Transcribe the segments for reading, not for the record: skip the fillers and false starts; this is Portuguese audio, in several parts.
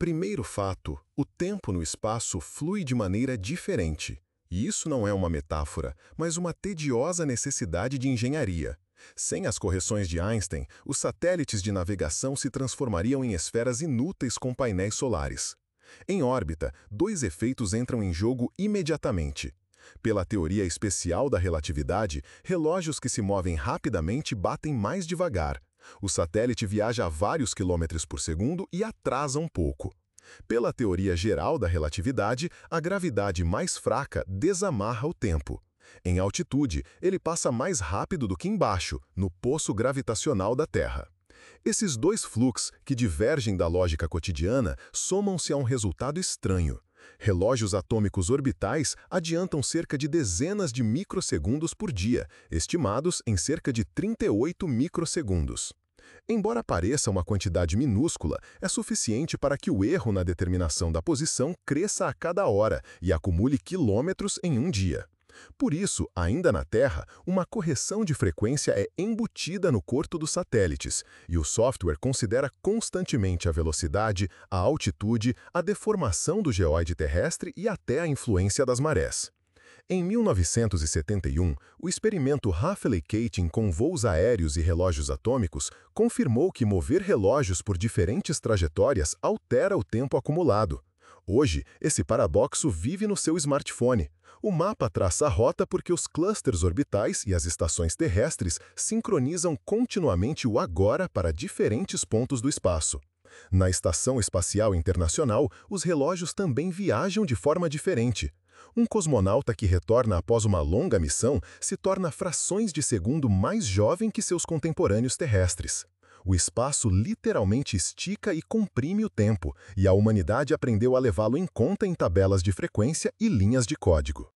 Primeiro fato, o tempo no espaço flui de maneira diferente. E isso não é uma metáfora, mas uma tediosa necessidade de engenharia. Sem as correções de Einstein, os satélites de navegação se transformariam em esferas inúteis com painéis solares. Em órbita, dois efeitos entram em jogo imediatamente. Pela teoria especial da relatividade, relógios que se movem rapidamente batem mais devagar. O satélite viaja a vários quilômetros por segundo e atrasa um pouco. Pela teoria geral da relatividade, a gravidade mais fraca desamarra o tempo. Em altitude, ele passa mais rápido do que embaixo, no poço gravitacional da Terra. Esses dois fluxos, que divergem da lógica cotidiana, somam-se a um resultado estranho. Relógios atômicos orbitais adiantam cerca de dezenas de microsegundos por dia, estimados em cerca de 38 microsegundos. Embora pareça uma quantidade minúscula, é suficiente para que o erro na determinação da posição cresça a cada hora e acumule quilômetros em um dia. Por isso, ainda na Terra, uma correção de frequência é embutida no corpo dos satélites, e o software considera constantemente a velocidade, a altitude, a deformação do geóide terrestre e até a influência das marés. Em 1971, o experimento Rayleigh-Keating com voos aéreos e relógios atômicos confirmou que mover relógios por diferentes trajetórias altera o tempo acumulado. Hoje, esse paradoxo vive no seu smartphone. O mapa traça a rota porque os clusters orbitais e as estações terrestres sincronizam continuamente o agora para diferentes pontos do espaço. Na Estação Espacial Internacional, os relógios também viajam de forma diferente. Um cosmonauta que retorna após uma longa missão se torna frações de segundo mais jovem que seus contemporâneos terrestres. O espaço literalmente estica e comprime o tempo, e a humanidade aprendeu a levá-lo em conta em tabelas de frequência e linhas de código.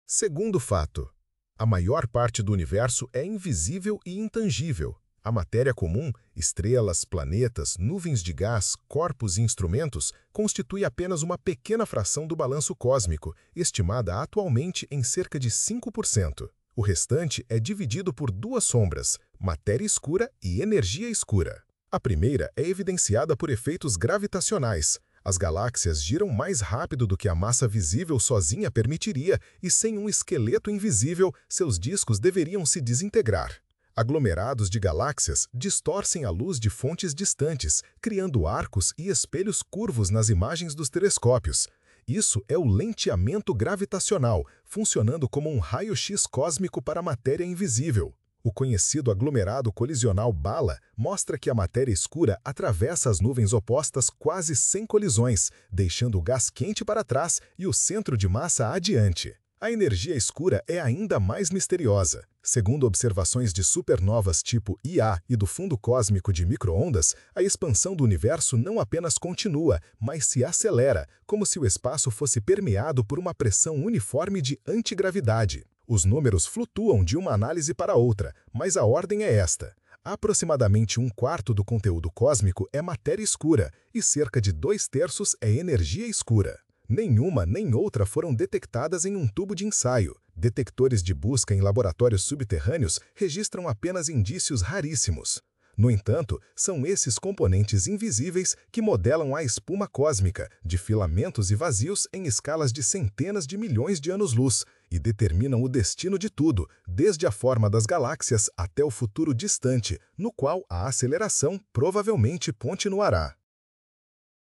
Segundo fato, a maior parte do universo é invisível e intangível. A matéria comum, estrelas, planetas, nuvens de gás, corpos e instrumentos, constitui apenas uma pequena fração do balanço cósmico, estimada atualmente em cerca de 5%. O restante é dividido por duas sombras, matéria escura e energia escura. A primeira é evidenciada por efeitos gravitacionais. As galáxias giram mais rápido do que a massa visível sozinha permitiria, e sem um esqueleto invisível, seus discos deveriam se desintegrar. Aglomerados de galáxias distorcem a luz de fontes distantes, criando arcos e espelhos curvos nas imagens dos telescópios. Isso é o lenteamento gravitacional, funcionando como um raio-x cósmico para a matéria invisível. O conhecido aglomerado colisional Bala mostra que a matéria escura atravessa as nuvens opostas quase sem colisões, deixando o gás quente para trás e o centro de massa adiante. A energia escura é ainda mais misteriosa. Segundo observações de supernovas tipo Ia e do fundo cósmico de micro-ondas, a expansão do universo não apenas continua, mas se acelera, como se o espaço fosse permeado por uma pressão uniforme de antigravidade. Os números flutuam de uma análise para outra, mas a ordem é esta. Aproximadamente um quarto do conteúdo cósmico é matéria escura e cerca de 2/3 é energia escura. Nenhuma nem outra foram detectadas em um tubo de ensaio. Detectores de busca em laboratórios subterrâneos registram apenas indícios raríssimos. No entanto, são esses componentes invisíveis que modelam a espuma cósmica, de filamentos e vazios em escalas de centenas de milhões de anos-luz, e determinam o destino de tudo, desde a forma das galáxias até o futuro distante, no qual a aceleração provavelmente continuará.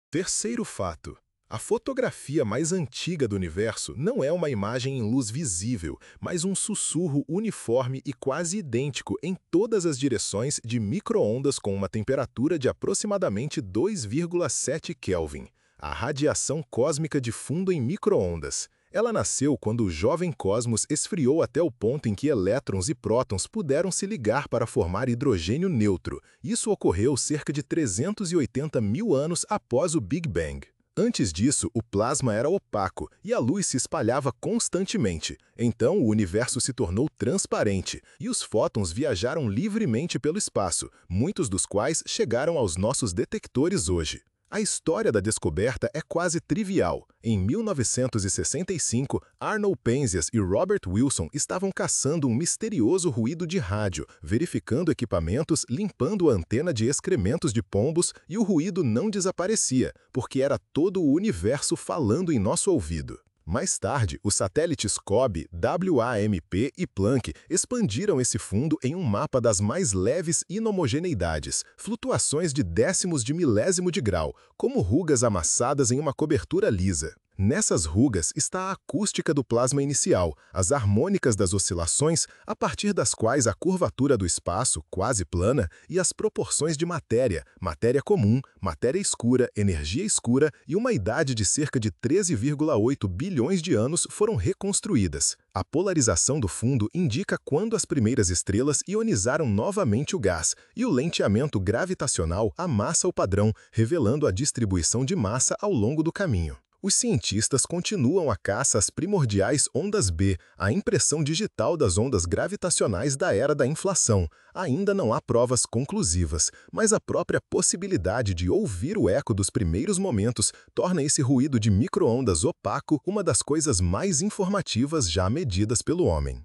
Terceiro fato. A fotografia mais antiga do universo não é uma imagem em luz visível, mas um sussurro uniforme e quase idêntico em todas as direções de micro-ondas com uma temperatura de aproximadamente 2,7 Kelvin, a radiação cósmica de fundo em micro-ondas. Ela nasceu quando o jovem cosmos esfriou até o ponto em que elétrons e prótons puderam se ligar para formar hidrogênio neutro. Isso ocorreu cerca de 380 mil anos após o Big Bang. Antes disso, o plasma era opaco e a luz se espalhava constantemente. Então, o universo se tornou transparente e os fótons viajaram livremente pelo espaço, muitos dos quais chegaram aos nossos detectores hoje. A história da descoberta é quase trivial. Em 1965, Arnold Penzias e Robert Wilson estavam caçando um misterioso ruído de rádio, verificando equipamentos, limpando a antena de excrementos de pombos e o ruído não desaparecia, porque era todo o universo falando em nosso ouvido. Mais tarde, os satélites COBE, WAMP e Planck expandiram esse fundo em um mapa das mais leves inhomogeneidades, flutuações de décimos de milésimo de grau, como rugas amassadas em uma cobertura lisa. Nessas rugas está a acústica do plasma inicial, as harmônicas das oscilações, a partir das quais a curvatura do espaço, quase plana, e as proporções de matéria, matéria comum, matéria escura, energia escura e uma idade de cerca de 13,8 bilhões de anos foram reconstruídas. A polarização do fundo indica quando as primeiras estrelas ionizaram novamente o gás, e o lenteamento gravitacional amassa o padrão, revelando a distribuição de massa ao longo do caminho. Os cientistas continuam a caça às primordiais ondas B, a impressão digital das ondas gravitacionais da era da inflação. Ainda não há provas conclusivas, mas a própria possibilidade de ouvir o eco dos primeiros momentos torna esse ruído de micro-ondas opaco uma das coisas mais informativas já medidas pelo homem.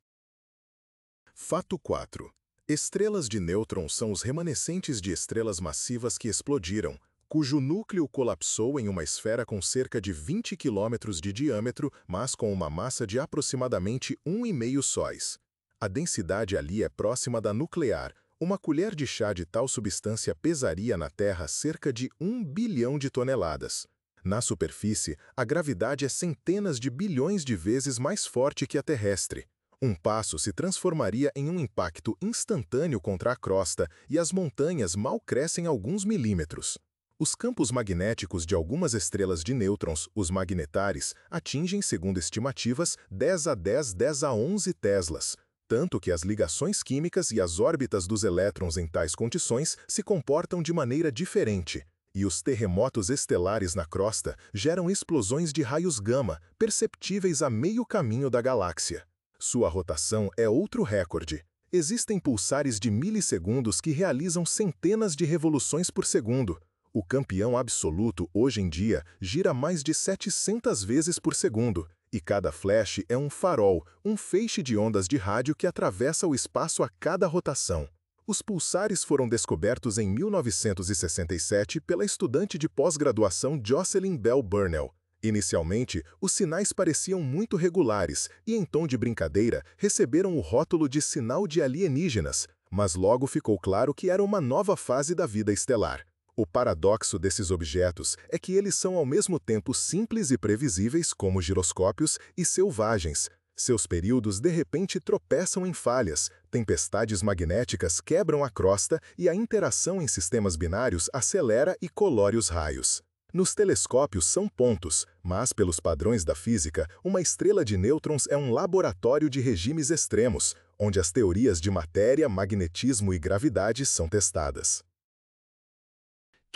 Fato 4. Estrelas de nêutrons são os remanescentes de estrelas massivas que explodiram, cujo núcleo colapsou em uma esfera com cerca de 20 km de diâmetro, mas com uma massa de aproximadamente 1,5 sóis. A densidade ali é próxima da nuclear. Uma colher de chá de tal substância pesaria na Terra cerca de 1 bilhão de toneladas. Na superfície, a gravidade é centenas de bilhões de vezes mais forte que a terrestre. Um passo se transformaria em um impacto instantâneo contra a crosta e as montanhas mal crescem alguns milímetros. Os campos magnéticos de algumas estrelas de nêutrons, os magnetares, atingem, segundo estimativas, 10 a 10, 10 a 11 teslas, tanto que as ligações químicas e as órbitas dos elétrons em tais condições se comportam de maneira diferente, e os terremotos estelares na crosta geram explosões de raios gama, perceptíveis a meio caminho da galáxia. Sua rotação é outro recorde. Existem pulsares de milissegundos que realizam centenas de revoluções por segundo. O campeão absoluto, hoje em dia, gira mais de 700 vezes por segundo, e cada flash é um farol, um feixe de ondas de rádio que atravessa o espaço a cada rotação. Os pulsares foram descobertos em 1967 pela estudante de pós-graduação Jocelyn Bell Burnell. Inicialmente, os sinais pareciam muito regulares e, em tom de brincadeira, receberam o rótulo de sinal de alienígenas, mas logo ficou claro que era uma nova fase da vida estelar. O paradoxo desses objetos é que eles são ao mesmo tempo simples e previsíveis como giroscópios e selvagens. Seus períodos de repente tropeçam em falhas, tempestades magnéticas quebram a crosta e a interação em sistemas binários acelera e colore os raios. Nos telescópios são pontos, mas pelos padrões da física, uma estrela de nêutrons é um laboratório de regimes extremos, onde as teorias de matéria, magnetismo e gravidade são testadas.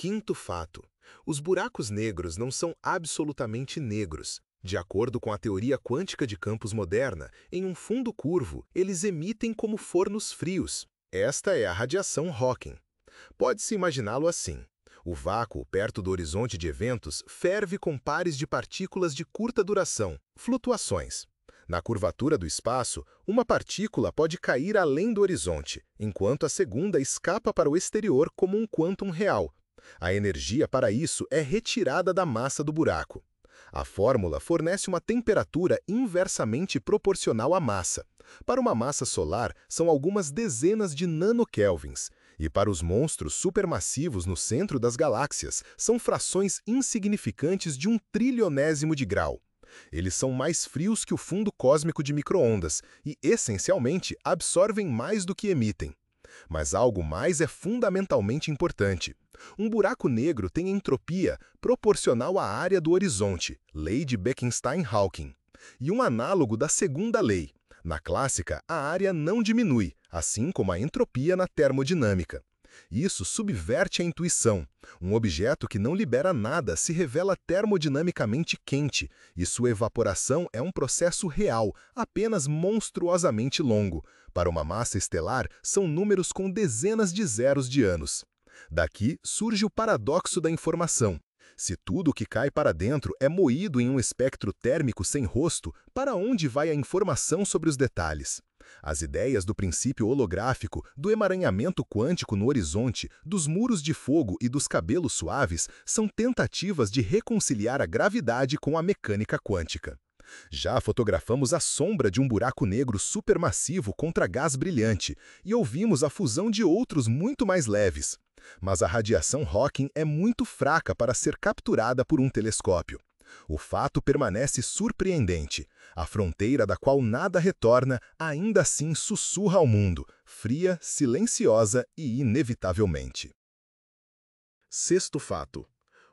Quinto fato: os buracos negros não são absolutamente negros. De acordo com a teoria quântica de campos moderna, em um fundo curvo, eles emitem como fornos frios. Esta é a radiação Hawking. Pode-se imaginá-lo assim: o vácuo perto do horizonte de eventos ferve com pares de partículas de curta duração, flutuações. Na curvatura do espaço, uma partícula pode cair além do horizonte, enquanto a segunda escapa para o exterior como um quantum real. A energia para isso é retirada da massa do buraco. A fórmula fornece uma temperatura inversamente proporcional à massa. Para uma massa solar, são algumas dezenas de nanokelvins, e para os monstros supermassivos no centro das galáxias, são frações insignificantes de 1/trillionésimo de grau. Eles são mais frios que o fundo cósmico de micro-ondas e, essencialmente, absorvem mais do que emitem. Mas algo mais é fundamentalmente importante. Um buraco negro tem entropia proporcional à área do horizonte, lei de Bekenstein-Hawking, e um análogo da segunda lei. Na clássica, a área não diminui, assim como a entropia na termodinâmica. Isso subverte a intuição. Um objeto que não libera nada se revela termodinamicamente quente, e sua evaporação é um processo real, apenas monstruosamente longo. Para uma massa estelar, são números com dezenas de zeros de anos. Daqui surge o paradoxo da informação. Se tudo que cai para dentro é moído em um espectro térmico sem rosto, para onde vai a informação sobre os detalhes? As ideias do princípio holográfico, do emaranhamento quântico no horizonte, dos muros de fogo e dos cabelos suaves são tentativas de reconciliar a gravidade com a mecânica quântica. Já fotografamos a sombra de um buraco negro supermassivo contra gás brilhante e ouvimos a fusão de outros muito mais leves. Mas a radiação Hawking é muito fraca para ser capturada por um telescópio. O fato permanece surpreendente. A fronteira da qual nada retorna ainda assim sussurra ao mundo, fria, silenciosa e inevitavelmente. Sexto fato.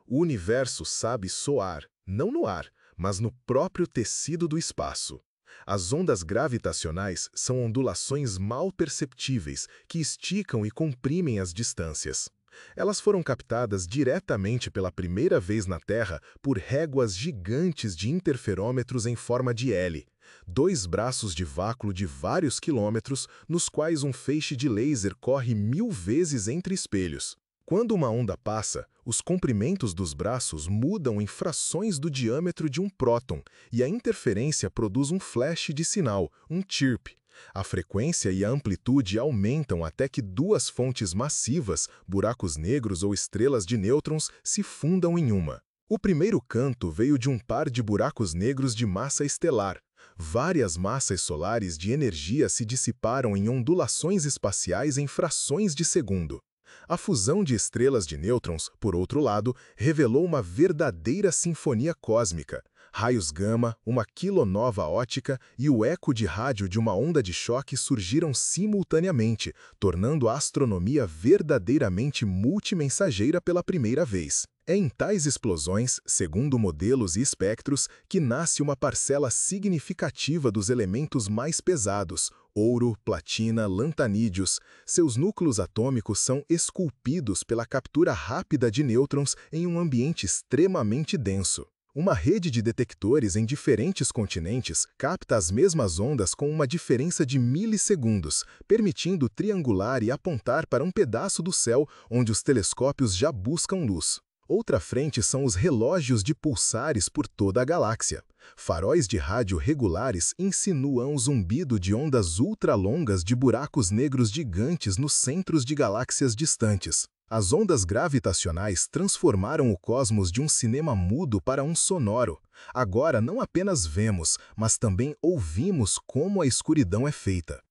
O universo sabe soar, não no ar, mas no próprio tecido do espaço. As ondas gravitacionais são ondulações mal perceptíveis que esticam e comprimem as distâncias. Elas foram captadas diretamente pela primeira vez na Terra por réguas gigantes de interferômetros em forma de L, dois braços de vácuo de vários quilômetros nos quais um feixe de laser corre 1000 vezes entre espelhos. Quando uma onda passa, os comprimentos dos braços mudam em frações do diâmetro de um próton e a interferência produz um flash de sinal, um chirp. A frequência e a amplitude aumentam até que duas fontes massivas, buracos negros ou estrelas de nêutrons, se fundam em uma. O primeiro canto veio de um par de buracos negros de massa estelar. Várias massas solares de energia se dissiparam em ondulações espaciais em frações de segundo. A fusão de estrelas de nêutrons, por outro lado, revelou uma verdadeira sinfonia cósmica. Raios gama, uma quilonova ótica e o eco de rádio de uma onda de choque surgiram simultaneamente, tornando a astronomia verdadeiramente multimensageira pela primeira vez. É em tais explosões, segundo modelos e espectros, que nasce uma parcela significativa dos elementos mais pesados, ouro, platina, lantanídeos. Seus núcleos atômicos são esculpidos pela captura rápida de nêutrons em um ambiente extremamente denso. Uma rede de detectores em diferentes continentes capta as mesmas ondas com uma diferença de milissegundos, permitindo triangular e apontar para um pedaço do céu onde os telescópios já buscam luz. Outra frente são os relógios de pulsares por toda a galáxia. Faróis de rádio regulares insinuam o zumbido de ondas ultralongas de buracos negros gigantes nos centros de galáxias distantes. As ondas gravitacionais transformaram o cosmos de um cinema mudo para um sonoro. Agora não apenas vemos, mas também ouvimos como a escuridão é feita.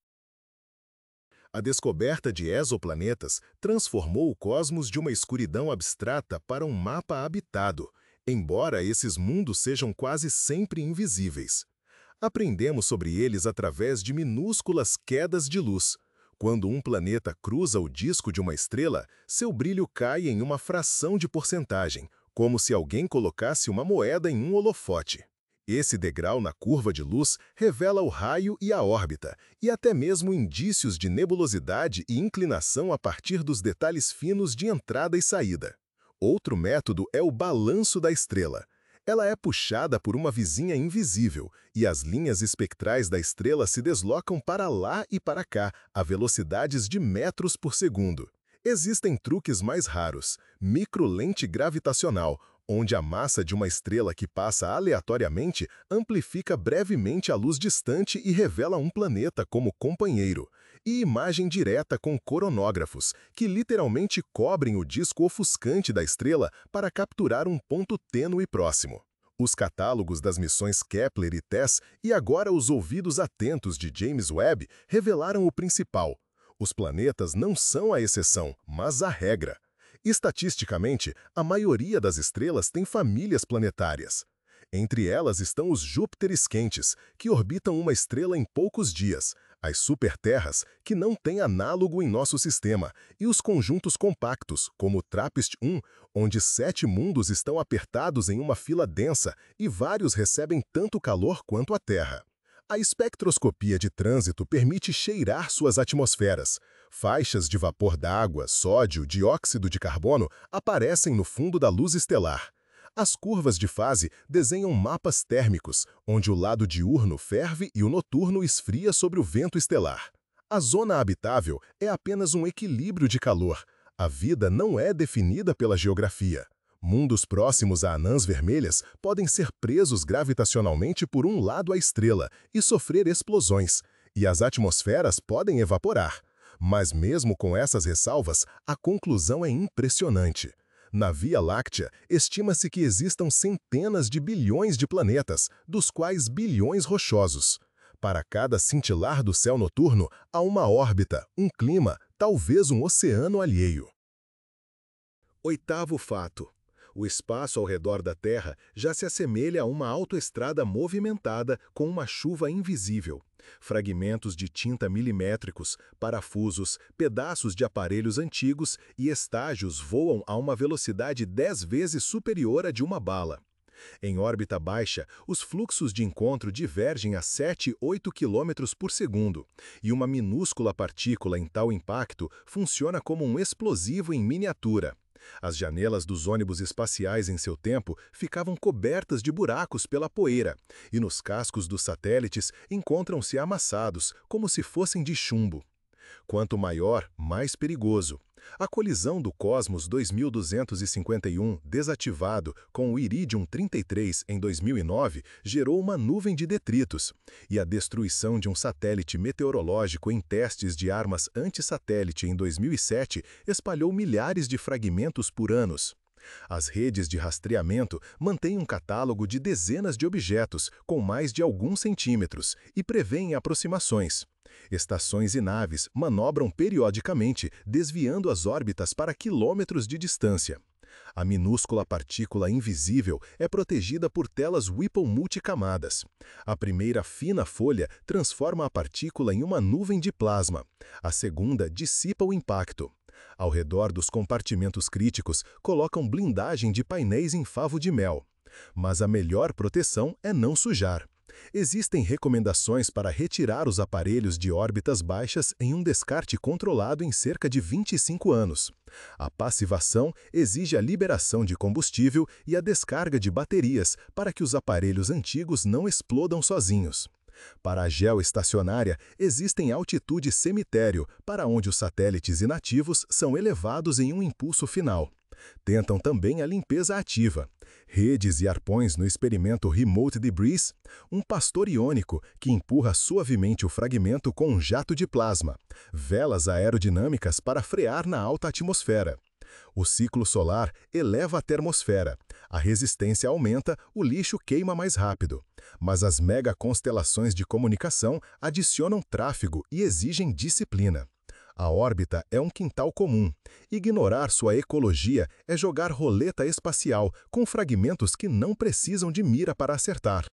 A descoberta de exoplanetas transformou o cosmos de uma escuridão abstrata para um mapa habitado, embora esses mundos sejam quase sempre invisíveis. Aprendemos sobre eles através de minúsculas quedas de luz. Quando um planeta cruza o disco de uma estrela, seu brilho cai em uma fração de porcentagem, como se alguém colocasse uma moeda em um holofote. Esse degrau na curva de luz revela o raio e a órbita, e até mesmo indícios de nebulosidade e inclinação a partir dos detalhes finos de entrada e saída. Outro método é o balanço da estrela. Ela é puxada por uma vizinha invisível, e as linhas espectrais da estrela se deslocam para lá e para cá, a velocidades de metros por segundo. Existem truques mais raros, microlente gravitacional, onde a massa de uma estrela que passa aleatoriamente amplifica brevemente a luz distante e revela um planeta como companheiro, e imagem direta com coronógrafos, que literalmente cobrem o disco ofuscante da estrela para capturar um ponto tênue próximo. Os catálogos das missões Kepler e TESS e agora os ouvidos atentos de James Webb revelaram o principal. Os planetas não são a exceção, mas a regra. Estatisticamente, a maioria das estrelas tem famílias planetárias. Entre elas estão os Júpiteres quentes, que orbitam uma estrela em poucos dias, as superterras, que não têm análogo em nosso sistema, e os conjuntos compactos, como o TRAPPIST-1, onde 7 mundos estão apertados em uma fila densa e vários recebem tanto calor quanto a Terra. A espectroscopia de trânsito permite cheirar suas atmosferas. Faixas de vapor d'água, sódio, dióxido de carbono aparecem no fundo da luz estelar. As curvas de fase desenham mapas térmicos, onde o lado diurno ferve e o noturno esfria sobre o vento estelar. A zona habitável é apenas um equilíbrio de calor. A vida não é definida pela geografia. Mundos próximos a anãs vermelhas podem ser presos gravitacionalmente por um lado à estrela e sofrer explosões, e as atmosferas podem evaporar. Mas mesmo com essas ressalvas, a conclusão é impressionante. Na Via Láctea, estima-se que existam centenas de bilhões de planetas, dos quais bilhões rochosos. Para cada cintilar do céu noturno, há uma órbita, um clima, talvez um oceano alheio. Oitavo fato. O espaço ao redor da Terra já se assemelha a uma autoestrada movimentada com uma chuva invisível. Fragmentos de tinta milimétricos, parafusos, pedaços de aparelhos antigos e estágios voam a uma velocidade 10 vezes superior à de uma bala. Em órbita baixa, os fluxos de encontro divergem a 7-8 km por segundo, e uma minúscula partícula em tal impacto funciona como um explosivo em miniatura. As janelas dos ônibus espaciais em seu tempo ficavam cobertas de buracos pela poeira, e nos cascos dos satélites encontram-se amassados, como se fossem de chumbo. Quanto maior, mais perigoso. A colisão do Cosmos 2251, desativado, com o Iridium 33 em 2009, gerou uma nuvem de detritos, e a destruição de um satélite meteorológico em testes de armas anti-satélite em 2007 espalhou milhares de fragmentos por anos. As redes de rastreamento mantêm um catálogo de dezenas de objetos com mais de alguns centímetros e prevêem aproximações. Estações e naves manobram periodicamente, desviando as órbitas para quilômetros de distância. A minúscula partícula invisível é protegida por telas Whipple multicamadas. A primeira fina folha transforma a partícula em uma nuvem de plasma. A segunda dissipa o impacto. Ao redor dos compartimentos críticos, colocam blindagem de painéis em favo de mel. Mas a melhor proteção é não sujar. Existem recomendações para retirar os aparelhos de órbitas baixas em um descarte controlado em cerca de 25 anos. A passivação exige a liberação de combustível e a descarga de baterias para que os aparelhos antigos não explodam sozinhos. Para a geoestacionária, existem altitude cemitério, para onde os satélites inativos são elevados em um impulso final. Tentam também a limpeza ativa. Redes e arpões no experimento Remote Debris, um pastor iônico que empurra suavemente o fragmento com um jato de plasma, velas aerodinâmicas para frear na alta atmosfera. O ciclo solar eleva a termosfera. A resistência aumenta, o lixo queima mais rápido. Mas as megaconstelações de comunicação adicionam tráfego e exigem disciplina. A órbita é um quintal comum. Ignorar sua ecologia é jogar roleta espacial com fragmentos que não precisam de mira para acertar.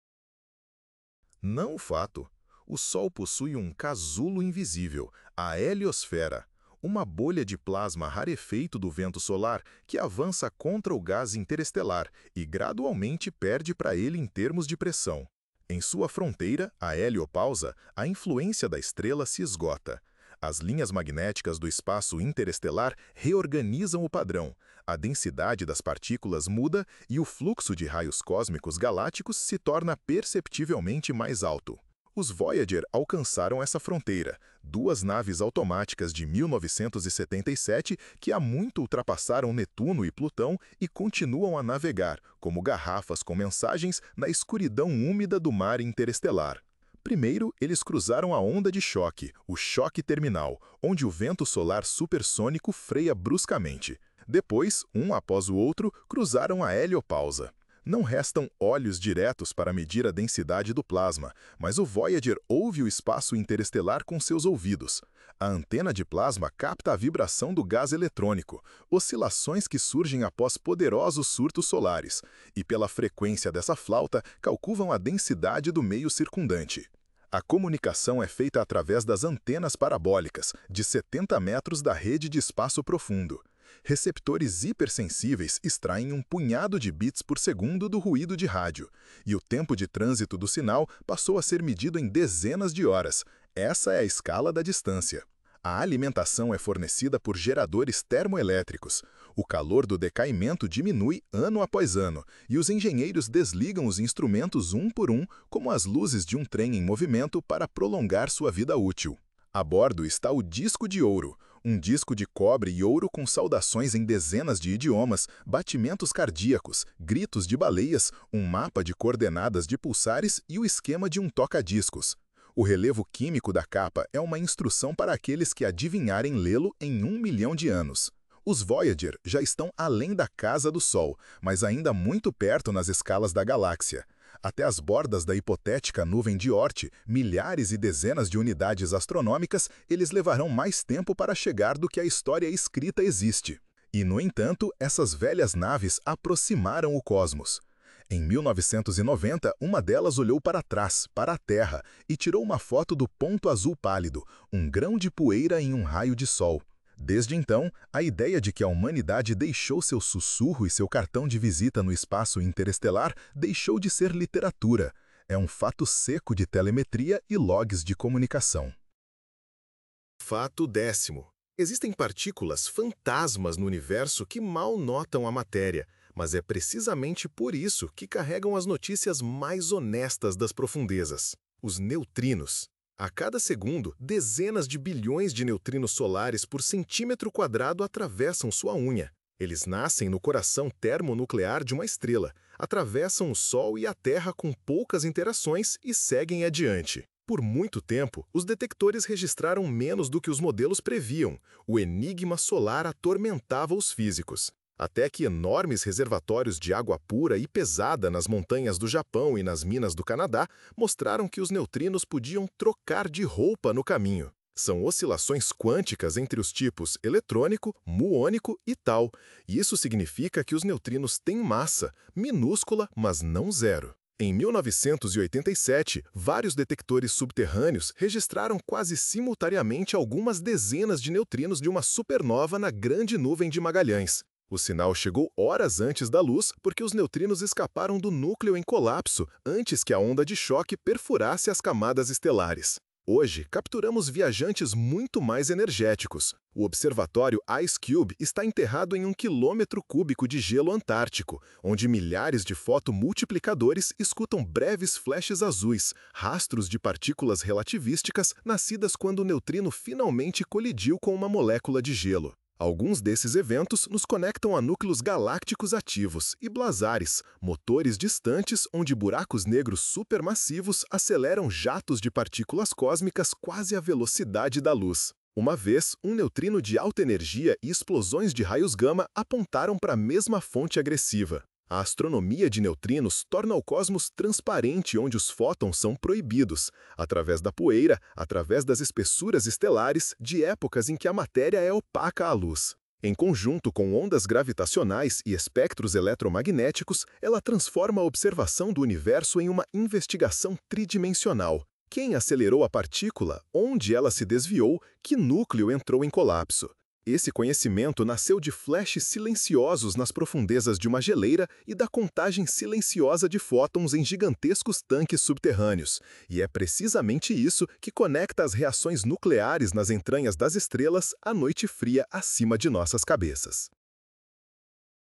Não fato. O Sol possui um casulo invisível, a heliosfera, uma bolha de plasma rarefeito do vento solar que avança contra o gás interestelar e gradualmente perde para ele em termos de pressão. Em sua fronteira, a heliopausa, a influência da estrela se esgota. As linhas magnéticas do espaço interestelar reorganizam o padrão, a densidade das partículas muda e o fluxo de raios cósmicos galácticos se torna perceptivelmente mais alto. Os Voyager alcançaram essa fronteira, duas naves automáticas de 1977 que há muito ultrapassaram Netuno e Plutão e continuam a navegar, como garrafas com mensagens, na escuridão úmida do mar interestelar. Primeiro, eles cruzaram a onda de choque, o choque terminal, onde o vento solar supersônico freia bruscamente. Depois, um após o outro, cruzaram a heliopausa. Não restam olhos diretos para medir a densidade do plasma, mas o Voyager ouve o espaço interestelar com seus ouvidos. A antena de plasma capta a vibração do gás eletrônico, oscilações que surgem após poderosos surtos solares, e pela frequência dessa flauta calculam a densidade do meio circundante. A comunicação é feita através das antenas parabólicas, de 70 metros da rede de espaço profundo. Receptores hipersensíveis extraem um punhado de bits por segundo do ruído de rádio, e o tempo de trânsito do sinal passou a ser medido em dezenas de horas. Essa é a escala da distância. A alimentação é fornecida por geradores termoelétricos. O calor do decaimento diminui ano após ano, e os engenheiros desligam os instrumentos um por um, como as luzes de um trem em movimento, para prolongar sua vida útil. A bordo está o disco de ouro, Um disco de cobre e ouro com saudações em dezenas de idiomas, batimentos cardíacos, gritos de baleias, um mapa de coordenadas de pulsares e o esquema de um toca-discos. O relevo químico da capa é uma instrução para aqueles que adivinharem lê-lo em 1 milhão de anos. Os Voyager já estão além da casa do Sol, mas ainda muito perto nas escalas da galáxia. Até as bordas da hipotética nuvem de Oort, milhares e dezenas de unidades astronômicas, eles levarão mais tempo para chegar do que a história escrita existe. E, no entanto, essas velhas naves aproximaram o cosmos. Em 1990, uma delas olhou para trás, para a Terra, e tirou uma foto do ponto azul pálido, um grão de poeira em um raio de sol. Desde então, a ideia de que a humanidade deixou seu sussurro e seu cartão de visita no espaço interestelar deixou de ser literatura. É um fato seco de telemetria e logs de comunicação. Fato 10º. Existem partículas fantasmas no universo que mal notam a matéria, mas é precisamente por isso que carregam as notícias mais honestas das profundezas: os neutrinos. A cada segundo, dezenas de bilhões de neutrinos solares por centímetro quadrado atravessam sua unha. Eles nascem no coração termonuclear de uma estrela, atravessam o Sol e a Terra com poucas interações e seguem adiante. Por muito tempo, os detectores registraram menos do que os modelos previam. O enigma solar atormentava os físicos. Até que enormes reservatórios de água pura e pesada nas montanhas do Japão e nas minas do Canadá mostraram que os neutrinos podiam trocar de roupa no caminho. São oscilações quânticas entre os tipos eletrônico, muônico e tal, e isso significa que os neutrinos têm massa, minúscula, mas não zero. Em 1987, vários detectores subterrâneos registraram quase simultaneamente algumas dezenas de neutrinos de uma supernova na Grande Nuvem de Magalhães. O sinal chegou horas antes da luz porque os neutrinos escaparam do núcleo em colapso antes que a onda de choque perfurasse as camadas estelares. Hoje, capturamos viajantes muito mais energéticos. O observatório IceCube está enterrado em 1 quilômetro cúbico de gelo antártico, onde milhares de fotomultiplicadores escutam breves flashes azuis, rastros de partículas relativísticas nascidas quando o neutrino finalmente colidiu com uma molécula de gelo. Alguns desses eventos nos conectam a núcleos galácticos ativos e blazares, motores distantes onde buracos negros supermassivos aceleram jatos de partículas cósmicas quase à velocidade da luz. Uma vez, um neutrino de alta energia e explosões de raios gama apontaram para a mesma fonte agressiva. A astronomia de neutrinos torna o cosmos transparente onde os fótons são proibidos, através da poeira, através das espessuras estelares de épocas em que a matéria é opaca à luz. Em conjunto com ondas gravitacionais e espectros eletromagnéticos, ela transforma a observação do universo em uma investigação tridimensional. Quem acelerou a partícula? Onde ela se desviou? Que núcleo entrou em colapso? Esse conhecimento nasceu de flashes silenciosos nas profundezas de uma geleira e da contagem silenciosa de fótons em gigantescos tanques subterrâneos. E é precisamente isso que conecta as reações nucleares nas entranhas das estrelas à noite fria acima de nossas cabeças.